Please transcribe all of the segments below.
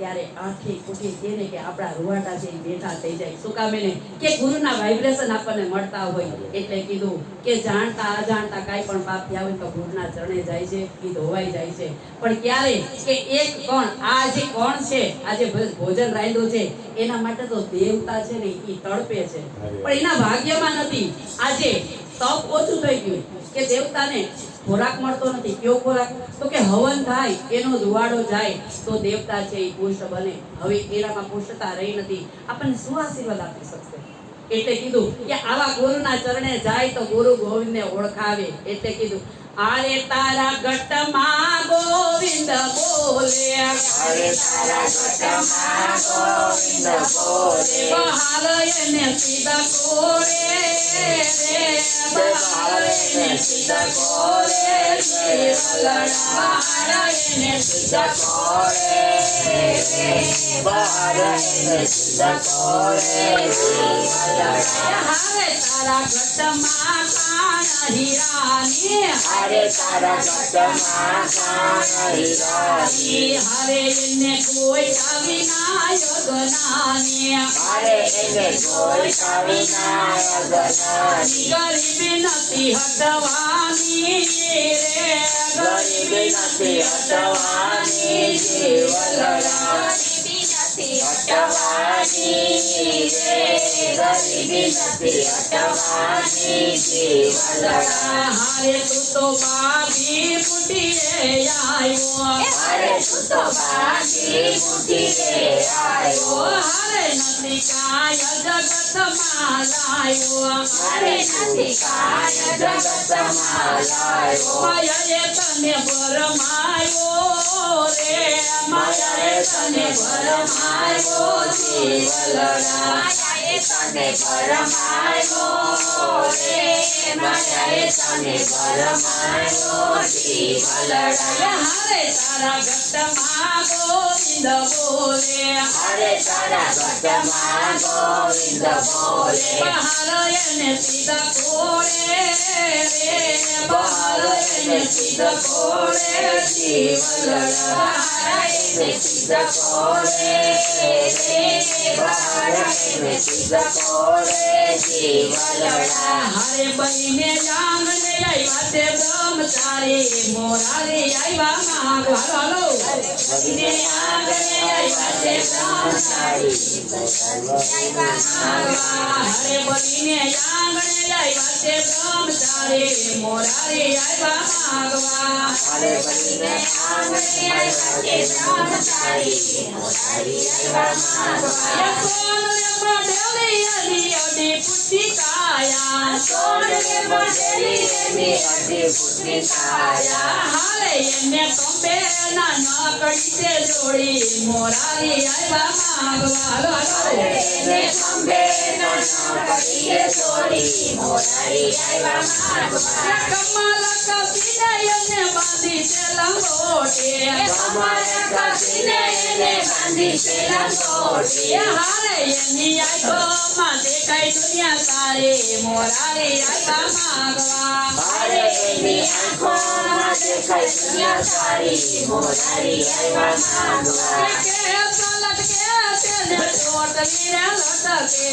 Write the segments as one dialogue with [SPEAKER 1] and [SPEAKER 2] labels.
[SPEAKER 1] ત્યારે આંખે કુઠી તેને કે આપણા રૂવાટા છે બેઠા થઈ જાય. શું કામ એને કે ગુરુના વાઇબ્રેશન આપણને મળતા હોય. એટલે કીધું કે જાણતા અજાણતા કાંઈ પણ પાપ થયા હોય તો ગુરુના ચરણે જાય છે, એ ધોવાઈ જાય છે. પણ ક્યારે કે એક કણ આ જે કણ છે, આ જે ભોજન રાંધ્યું છે એના માટે તો દેવતા છે ને એ તડપે છે, પણ એના ભાગ્યમાં નથી. આજે તપ ઓછું થઈ ગયું કે દેવતાને ખોરાક મળતો નથી. કયો ખોરાક? તો કે હવન થાય એનો ધુવાડો જાય તો દેવતા છે એ પુષ્ટ બને. હવે એનામાં પુષ્ટતા રહી નથી. આપણને શું આશીર્વાદ આપી શકશે? એટલે કીધું કે આવા ગુરુના ચરણે જાય તો ગુરુ ગોવિંદને ઓળખાવે. એટલે કીધું આરે તારા ગટમાં ગોવિંદ બોલે,
[SPEAKER 2] અરે તારા ગટમાં ગોવિંદ બોલે,
[SPEAKER 1] બહાર એને સીધા કોરે રે, બહાર એને સીધા કોરે રે, બહાર એને સીધા કોરે રે,
[SPEAKER 2] બહાર એને સીધા કોરે
[SPEAKER 1] હારે તારા ગટમાં કાન હીરાની,
[SPEAKER 2] અરે તારા ગટમાં કાન હીરાની,
[SPEAKER 1] હરે એને કોઈ વિનાયક જ્ઞાની,
[SPEAKER 2] અરે એને કોઈ કવિના ગણાની,
[SPEAKER 1] ગરીબી નથી હટવાની રે,
[SPEAKER 2] ગરીબી નથી હટવાની, જીવલડાની નથી હટવાની રે, ગરીબી નથી હટવાની, જીવલડા.
[SPEAKER 1] હારે તું તો બાબી બુટીએ આવ્યો,
[SPEAKER 2] અરે તું તો બાજી બુટીએ આવ્યો,
[SPEAKER 1] હારે નથી કાય જગતમાં લાયો,
[SPEAKER 2] અરે નથી કાય જગતમાં લાવ્યો,
[SPEAKER 1] માયાએ તને ભરમાયો રે,
[SPEAKER 2] માયાએ તને ભરમાયો, જીવલડા. માયાએ તને ભરમાયો રે, માયાએ તને ભરમાયો, જીવલડા.
[SPEAKER 1] હારે તારા ગટમાં ગોવિંદ બોલે,
[SPEAKER 2] અરે તારા ગટમાં ગોવિંદ બોલે,
[SPEAKER 1] બહાર એને સીધા કોરે રે,
[SPEAKER 2] બહાર એને સીધા કોરે, જીવલડા. બહાર એને સીધા કોરે રે, બહાર એને સીધા કોરે, જીવલડા.
[SPEAKER 1] હારે બહીને આંગણે આવ્યા તે બ્રહ્મચારી, મોરારી આવ્યા માગો. હાલો
[SPEAKER 2] બહીને આંગણે આવ્યા તે બ્રહ્મચારી,
[SPEAKER 1] હારે બહીને આંગણે આવ્યા તે બ્રહ્મચારી, મોરારી આવ્યા માગવા.
[SPEAKER 2] અરે બહીને આંગણે આવ્યા તે બ્રહ્મચારી, મોરારી આવ્યા માગવા. સોનને મોઢેલી એની અડી ફૂટી કાયા,
[SPEAKER 1] હારે એને કંબે ના નકડી તે જોડી, મોરારી આવ્યા માગવા.
[SPEAKER 2] અરે એને ખંભે નાના પડીએ છોડી, મોરારી આવ્યા માગવા.
[SPEAKER 1] કમલ કપીને એને બાંધી છે લંગોટે,
[SPEAKER 2] કમર કસીને એને બાંધી છે લંગોટી,
[SPEAKER 1] હારે એની આંખોમાં દેખાય દુનિયા સારી, મોરારી આવ્યા માગવા.
[SPEAKER 2] અરે એની આંખોમાં દેખાય દુનિયા સારી, મોરારી આવ્યા માગવા.
[SPEAKER 1] કે સલટ કે તેને ચોટલી રે લટકે,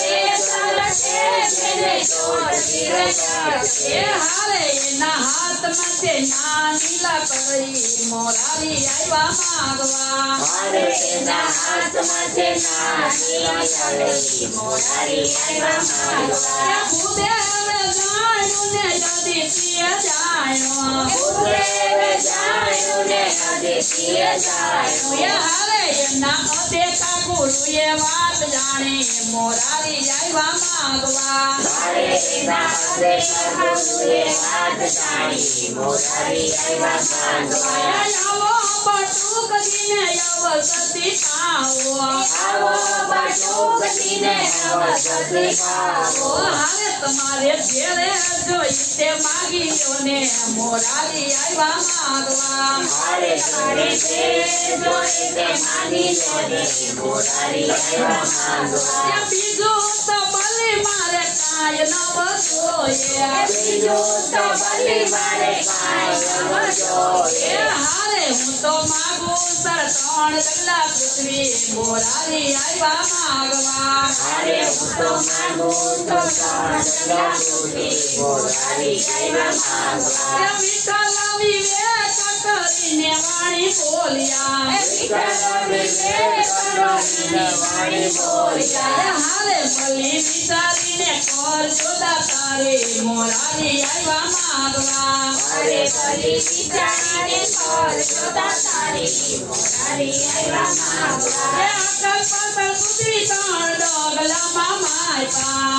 [SPEAKER 2] એ સલટે તેને ચોટલી રે લટકે,
[SPEAKER 1] હારે એના હાથમાં તે નાની લાકડી, મોરારી આવ્યા માગવા.
[SPEAKER 2] અરે એના હાથમાં છે નાની લાકડી, મોરારી આવ્યા માગવા.
[SPEAKER 1] ભૂદેવે જાણ્યું ને અદિતિએ જાણ્યું,
[SPEAKER 2] ભૂદેવે જાણ્યું ને અદિતિએ જાણ્યું,
[SPEAKER 1] હારે એના અદેખા ગુરુએ વાત જાણી, મોરારી આવ્યા માગવા.
[SPEAKER 2] અરે એના અદેખા ગુરુએ વાત જાણી, મોરારી આવ્યા માગવા.
[SPEAKER 1] આવો બટુક દીને અવસતી આવો,
[SPEAKER 2] આવો બટુક દ્રૌપદીને અવસરથી પાવો.
[SPEAKER 1] હારે તમારે ઘેરે જોઈ તે માગીઓ ને મોરારી આવ્યા માંગવા.
[SPEAKER 2] હારે તમારે ઘેરે જોઈ તે માગીઓ ને મોરારી આવ્યા માંગવા.
[SPEAKER 1] એ બીજું તો ભલે મારે કાંઈ ન જોઈએ.
[SPEAKER 2] બીજું તો ભલે મારે કાંઈ ન જોઈએ.
[SPEAKER 1] એ હારે હું તો માગું સર 3 ડગલા પૃથ્વી મોરારી આવ્યા માંગવા.
[SPEAKER 2] હારે હું તો માગું તો 3 ડગલા પૃથ્વી મોરારી આવ્યા માંગવા.
[SPEAKER 1] એ વિઠ્ઠલ વિવેક કરીને વાણી બોલ્યા.
[SPEAKER 2] વિઠ્ઠલ વિવેક કરીને વાણી બોલ્યા.
[SPEAKER 1] એ હારે ભલી વિચારીને કરજો દાતારે મોરારી આવ્યા માંગવા.
[SPEAKER 2] હારે ભલી વિચારીને કરજો દાતારી મોરારી આવ્યા માંગવા.
[SPEAKER 1] એ અકલ પાતળ પૃથ્વી 3 ડગલામાં માયપા.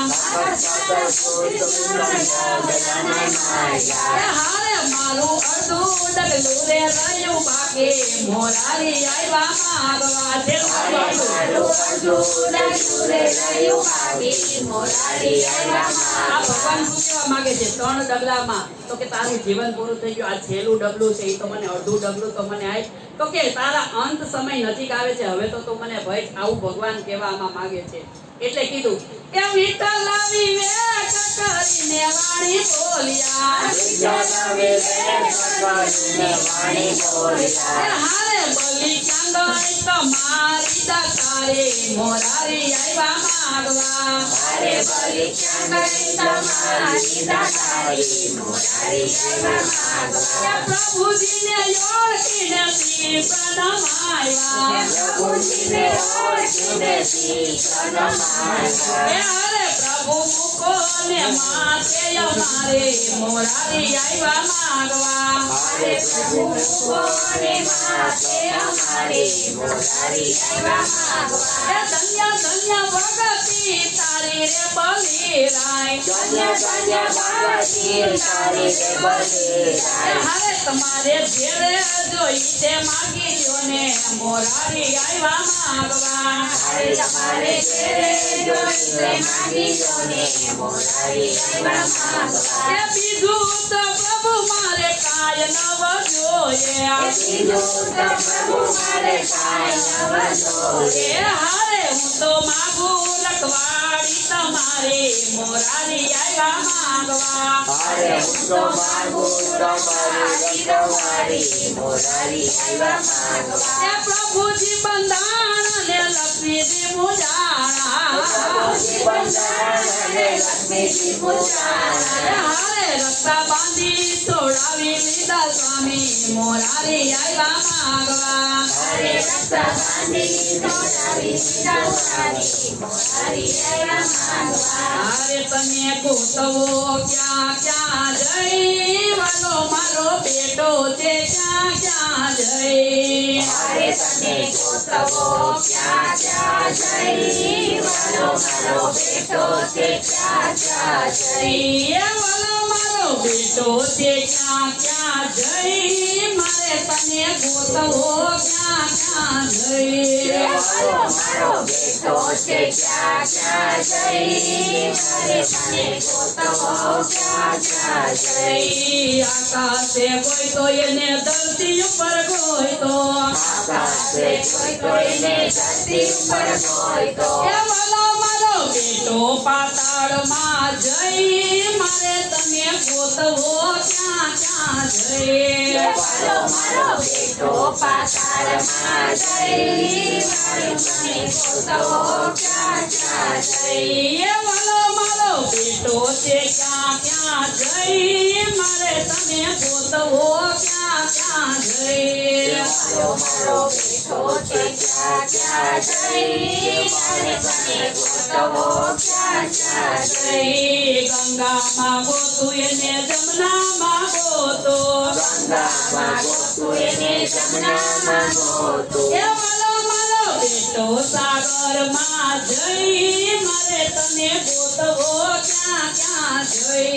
[SPEAKER 1] એ હારે મારું અડધું ડગલું રે રહ્યું બાકી મોરારી આવ્યા માંગવા. આ ભગવાન શું કહેવા માંગે છે 3 ડગલામાં? તો કે તારું જીવન પૂરું થઈ ગયું. આ છેલ્લું ડગલું છે એ તો મને અડધું ડગલું તો મને આય. તો કે તારા અંત સમય નજીક આવે છે, હવે તો તું મને ભય. આવું ભગવાન કહેવામાં માંગે છે. એટલે કીધું એ વિઠ્ઠલ વિવેક કરીને વાણી બોલ્યા. એ હારે બલી ચાંદોઈ તો મારી દાતારે મોરારી આવ્યા માંગવા. એ પ્રભુજીને ઓળખીને શ્રી પ્રણમાયા. એ હારે પ્રભુ મૂકો ને માથે અમારે મોરારી આવ્યા માંગવા. એ ધન્ય ધન્ય ભગતી તારી રે બલિરાય. એ હારે તમારે ઘેરે જોઈ તે માગીઓ ને મોરારી આવ્યા માંગવા. એ બીજું તો પ્રભુ મારે કાંઈ ન જોઈએ. એ હારે હું તો માગું લખવાડી તમારે મોરારી આવ્યા માંગવા. એ પ્રભુજી બંધાણ ને લક્ષ્મીજી મુજાણા. એ હારે રસ્તા બાંધી છોડાવી લીધા સ્વામી મોરારી આવ્યા માંગવા. હારે તમે ગોતવો ક્યાં ક્યાં જઈ, વાલો મારો બેટો છે ક્યાં ક્યાં જઈ. એ વાલો મારો બેટો છે ક્યાં ક્યાં જઈ, મારે તને ગોતવો ક્યાં ક્યાં જઈ. આકાશે કોઈ તો એને ધરતી ઉપર કોઈ તો. એ વાલો મારો બેટો પાતાળમાં જઈ, મારે તને ગોતવો ક્યાં ક્યાં જઈ. એ વાલો મારો બેટો છે ક્યાં ક્યાં જઈ, મારે તને ગોતવો ક્યાં ક્યાં જઈ. ગંગામાં ગોતું એને જમનામાં ગોતો. એ વાલો મારો બેટો સાગરમાં જઈ, મારે તને ગોતવો ક્યાં ક્યાં જઈ.